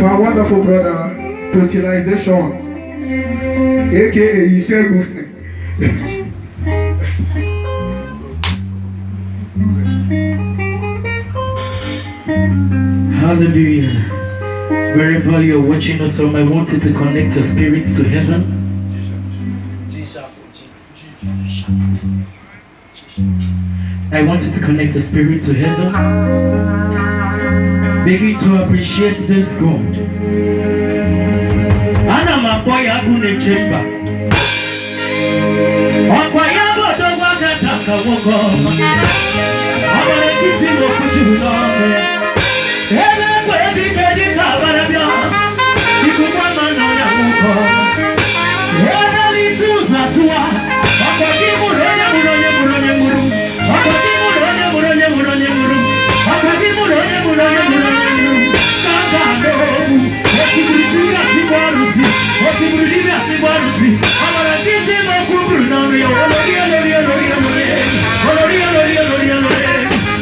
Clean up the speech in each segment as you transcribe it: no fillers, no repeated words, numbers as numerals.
our wonderful brother, Totalization, aka Ishegu. Hallelujah. Wherever you're watching us from, I want you to connect your spirits to heaven. I want you to connect your spirit to heaven. Begin to appreciate this God. Ana maboya kune chemba. Akwayabo dogo kataka woko. Abale kisi wokuti unome. Ebe kwebi kedi kabarabia. Ikukwa mano ya woko. Ebe lituza tuwa. Akwaki muronye muronye muronye muru. Akwaki muronye muronye muronye muru. Akwaki muronye muronye muronye muru. Kaka dogu. Okiburujiga sibarusi. Okiburujiga sibarusi. Abale kisi mokuburu nome ya oloria loria loria loria. Oloria loria loria loria.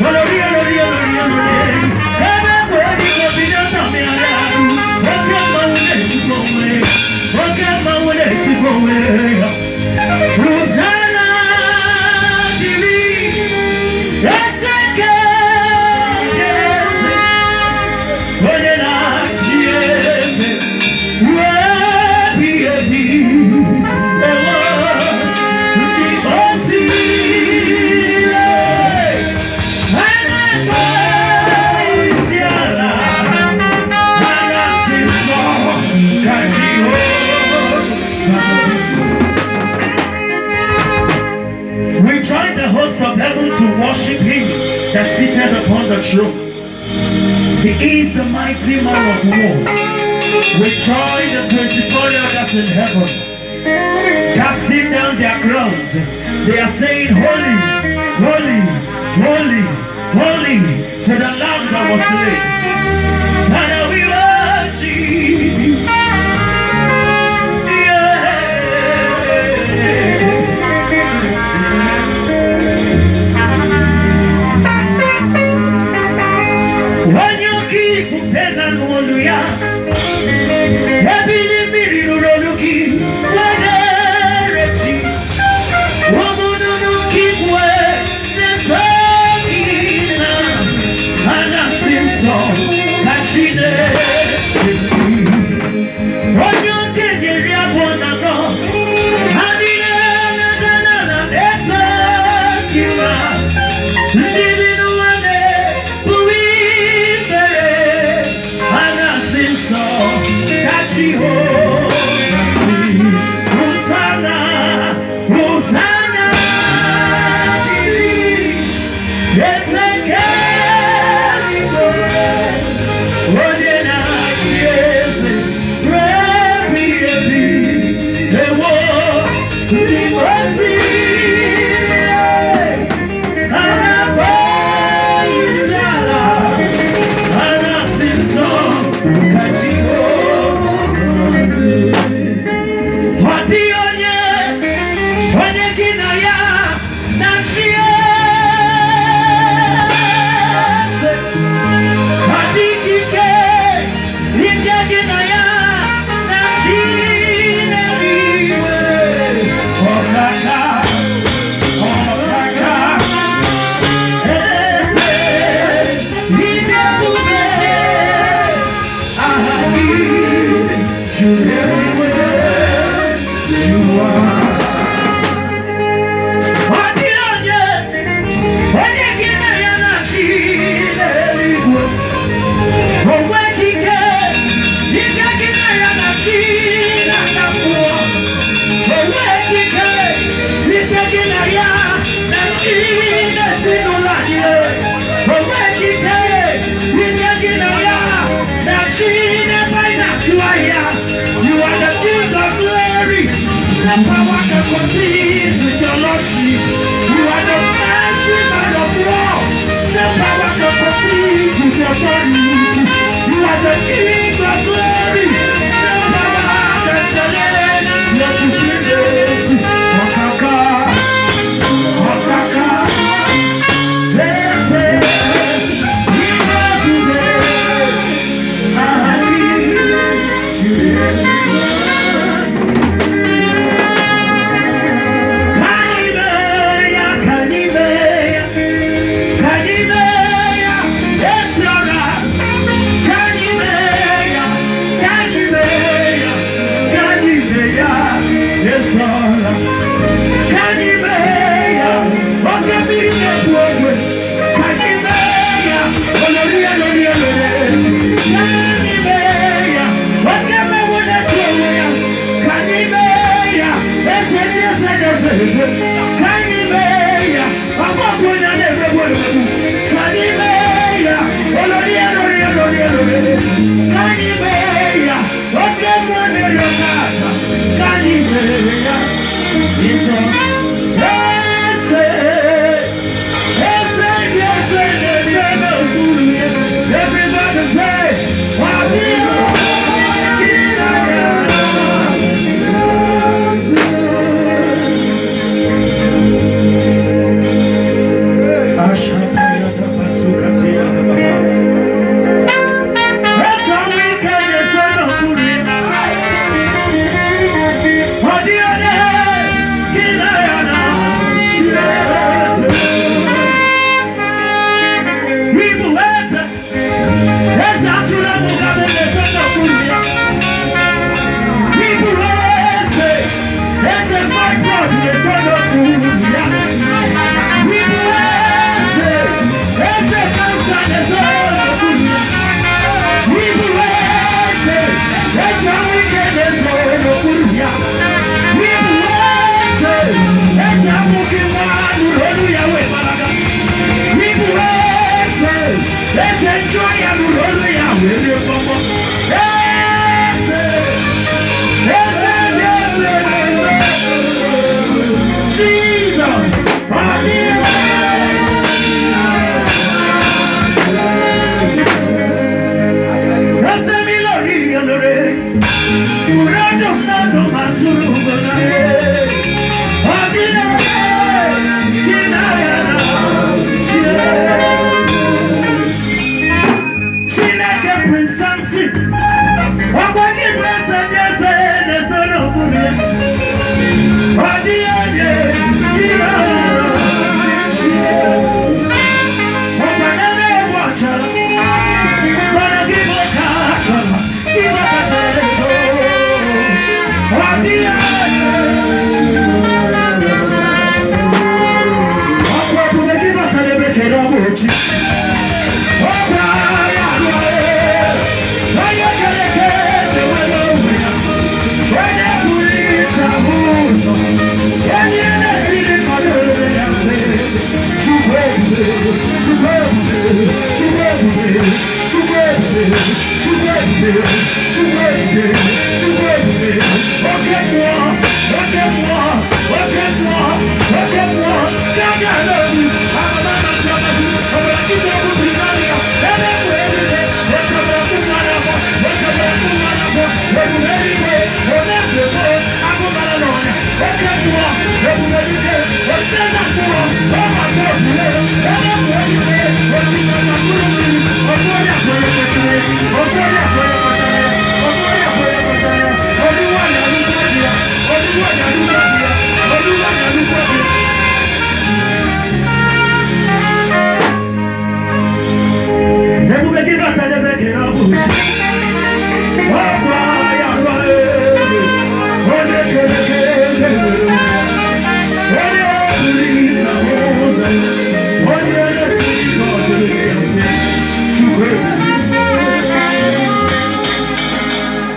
Oloria loria loria loria. Ebe kwebi kobina tame ayaru. Oke maule sikome. Oke maule sikome. Rosana Dili. It's okay. Oyena chiese. Webi ebi. Ewa. Tuti osi. We join the host of heaven to worship him that seated upon the throne. He is the mighty man of war. We join the 24 elders in heaven, casting down their crowns. They are saying, holy, holy, holy, holy to the Lamb that was slain. Father, we worship you. When you keep upenda hallelujah, ebili bili nuronuki, waderechi, wamununuki kwe, nesakina, anasimso, kachine, when you get your yabonago, adine na nesakina, Hosanna, Hosanna, yes, I can. Oyena chiese, rebi ebi, ewo, timosi, anapoisala, anasiso, kachigo. You are the King of glory. The power to compete with your lordship. You are the mighty man of war. The power to compete with your glory. You are the King of glory. The power to challenge your disease. Okaka, Okaka, Lepe, Ibrahim, Ahadi.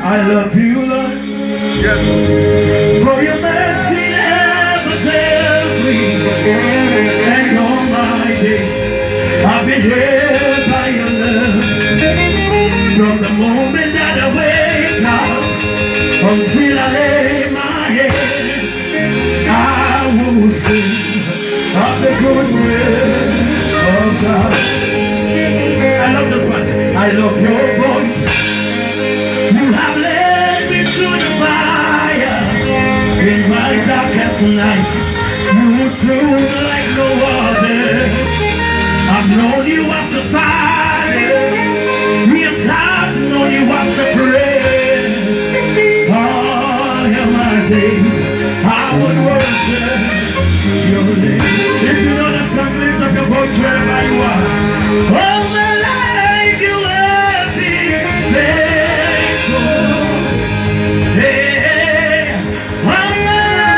I love you, Lord. Yes. For your mercy never fails me. And all my days I've been held by your love. From the moment that I wake up until I lay my head, I will sing of the goodness of God. I love this part. I love your voice. You have led me through the fire in my darkest night. You were true like no other. I've known you as a father. Yes, I've known you as a friend. All of my days I would worship your name. If you know the song, lift up your voice wherever you are. All my life you have been there. Hey, all my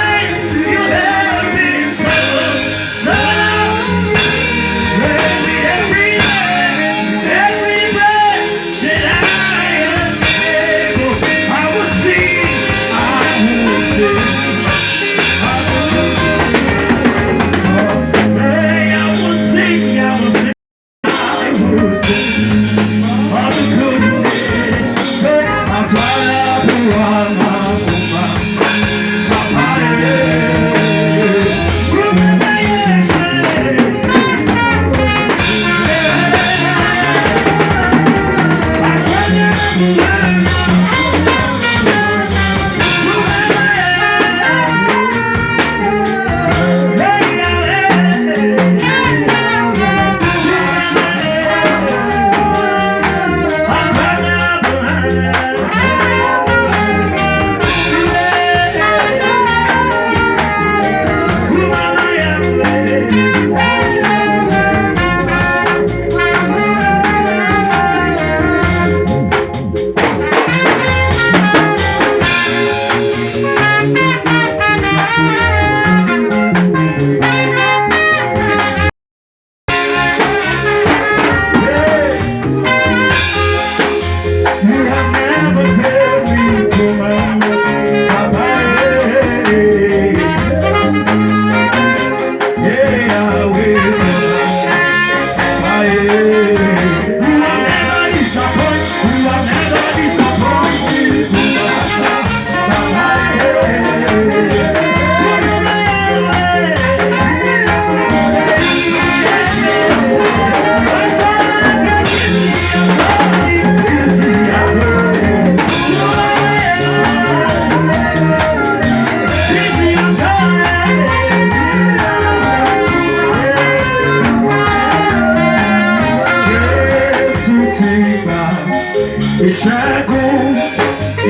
Ìṣẹ́gun,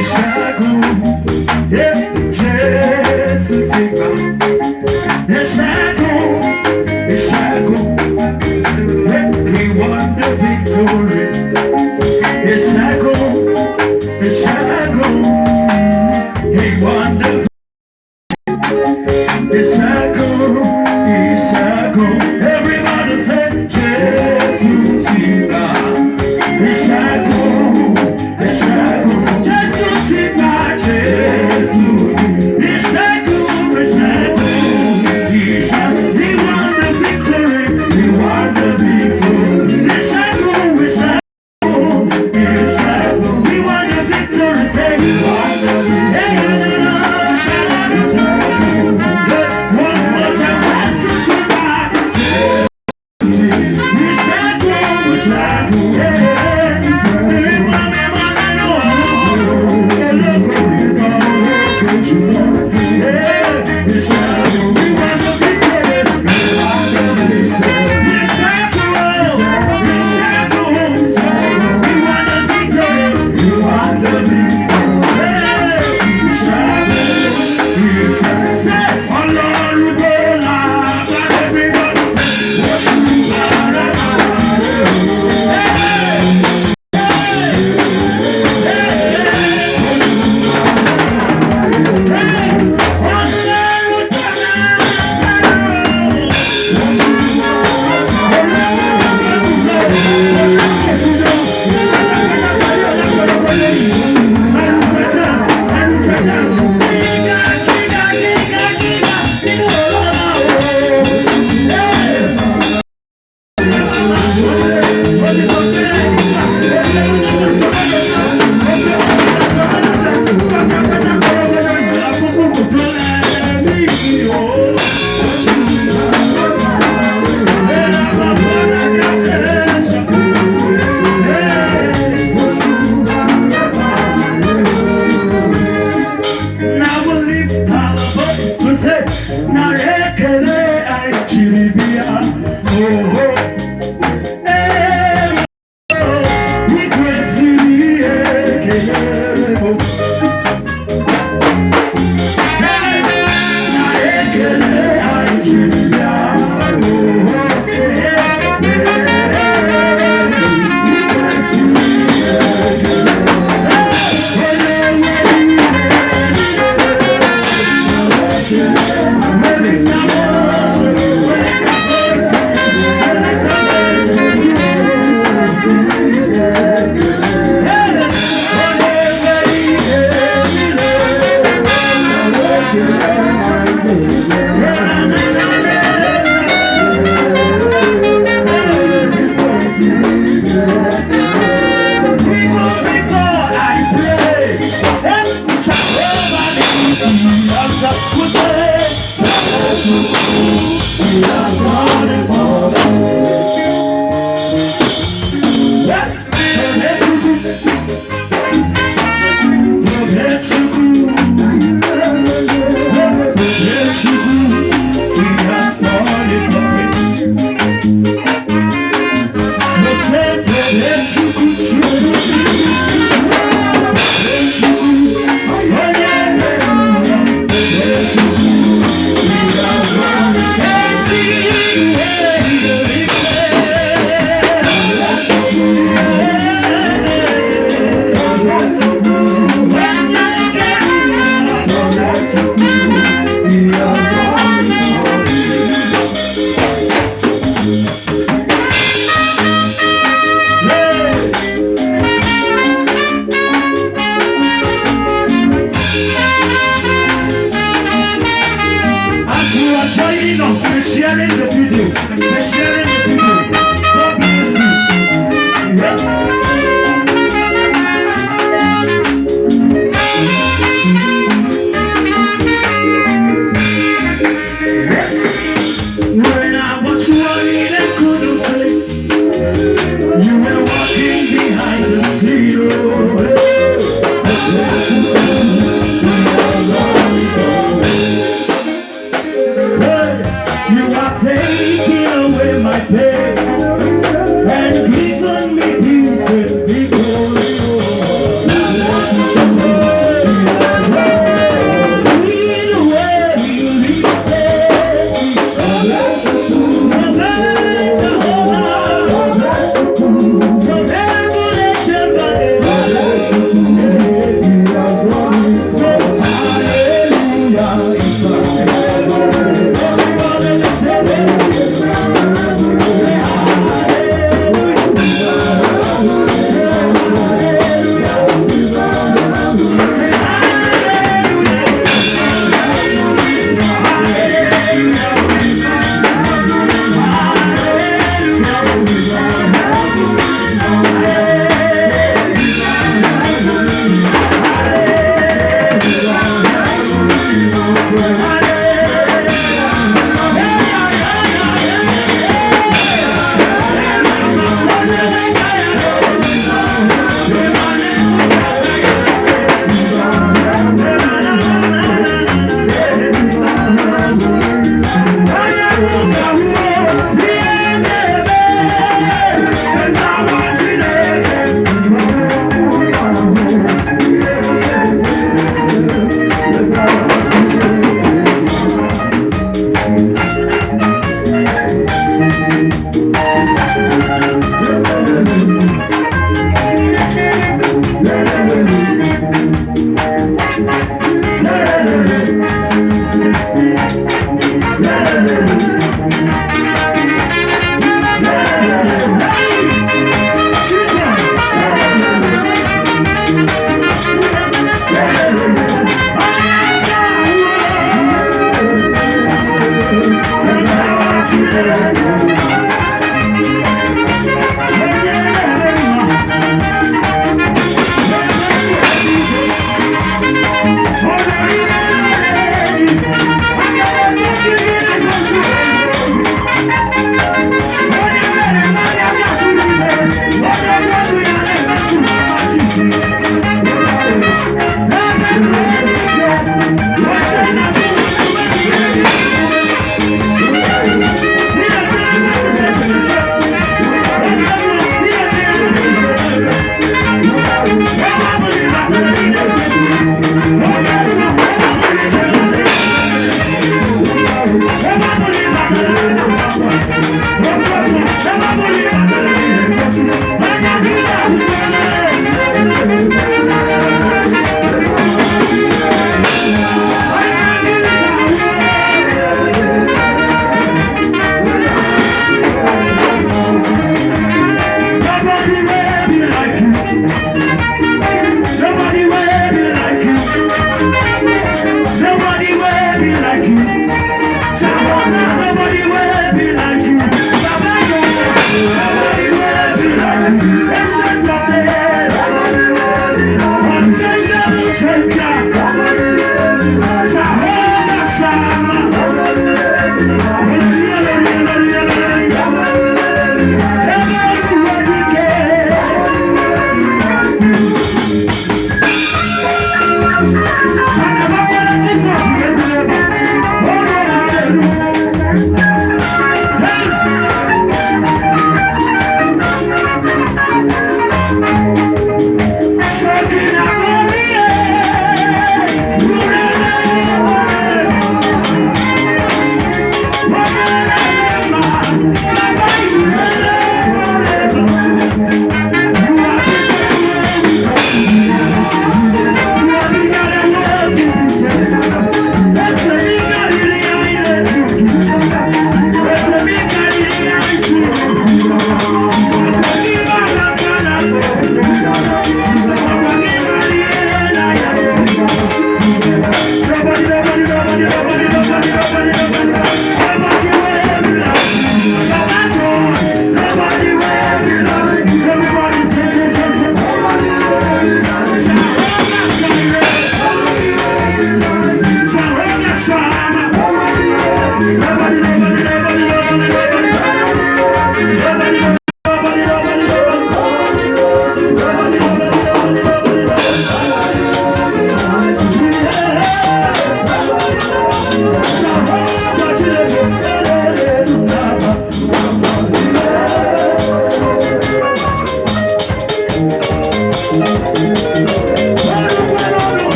ìṣẹ́gun, Jésù ti gbà. Ìṣẹ́gun, ìṣẹ́gun, he won the victory. Ìṣẹ́gun, ìṣẹ́gun, he won the ìṣẹ́gun, ìṣẹ́gun. Everybody say Jésù ti gbà. Ìṣẹ́gun, ìṣẹ́gun, Jésù ti gbà.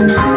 Thank you.